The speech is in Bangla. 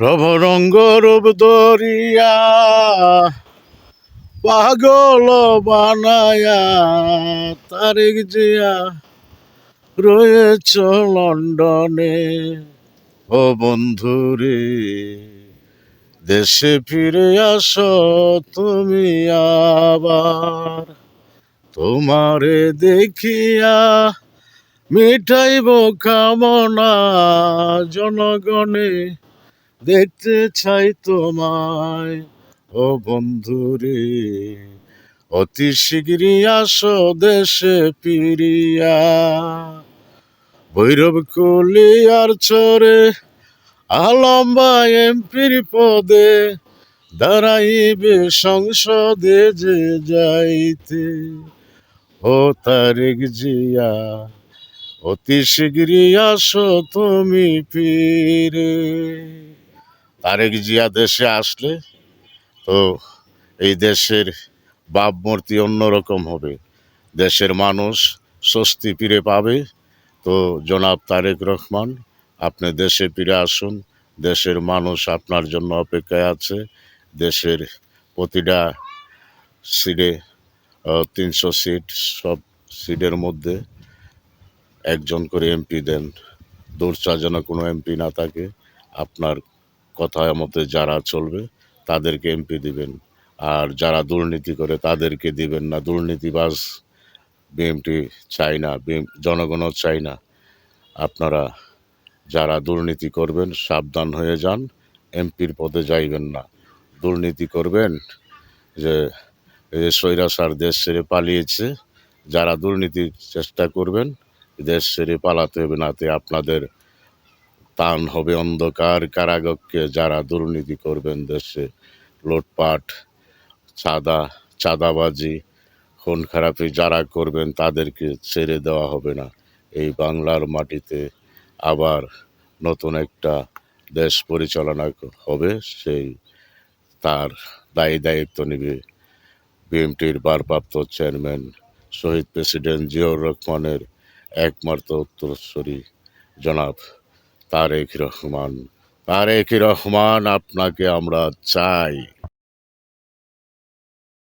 রব রূপ দরিয়া পাগল বানায়া তারেক জিয়া রয়েছ লন্ডনে। ও বন্ধুরে, দেশে ফিরে আসো তুমি আবার। তোমারে দেখিয়া মিটাইব কামনা, জনগণে দেখতে চাই তোমায়। ও বন্ধুরে, অতি শীঘ্রই আসো দেশে ফিরিয়া। ভৈরব কুলিয়ার চরে আলম্বা এমপির পদে দাঁড়াইবে সংসদে যে যাইতে। ও তারেক জিয়া, অতি শীঘ্রই আসো তুমি ফিরে। তারেক জিয়া দেশে আসলে তো এই দেশের ভাবমূর্তি অন্যরকম হবে, দেশের মানুষ স্বস্তি ফিরে পাবে। তো জনাব তারেক রহমান, আপনি দেশে ফিরে আসুন। দেশের মানুষ আপনার জন্য অপেক্ষায় আছে। দেশের প্রতিটা সিটে 300 সিট, সব সিটের মধ্যে একজন করে এমপি দেন। দূরচা যেন কোনো এমপি না থাকে। আপনার কথা মতে যারা চলবে তাদেরকে এমপি দিবেন, আর যারা দুর্নীতি করে তাদেরকে দিবেন না। দুর্নীতিবাজ বিএমপি চাই না, জনগণও চাই না। আপনারা যারা দুর্নীতি করবেন সাবধান হয়ে যান, এমপির পদে যাইবেন না। দুর্নীতি করবেন যে স্বৈরাচার দেশ ছেড়ে পালিয়েছে, যারা দুর্নীতির চেষ্টা করবেন দেশ ছেড়ে পালাতে হবে না। আপনাদের টান হবে অন্ধকার কারাগারকে। যারা দুর্নীতি করবেন দেশে, লুটপাট, চাঁদাবাজি, খুন খারাপি যারা করবেন তাদেরকে ছেড়ে দেওয়া হবে না। এই বাংলার মাটিতে আবার নতুন একটা দেশ পরিচালনা হবে, সেই তার দায়িত্ব নেবে বিএনপির ভারপ্রাপ্ত চেয়ারম্যান শহীদ প্রেসিডেন্ট জিয়াউর রহমানের একমাত্র উত্তরসূরি জনাব তারেক রহমান। তারেক রহমান, আপনাকে আমরা চাই।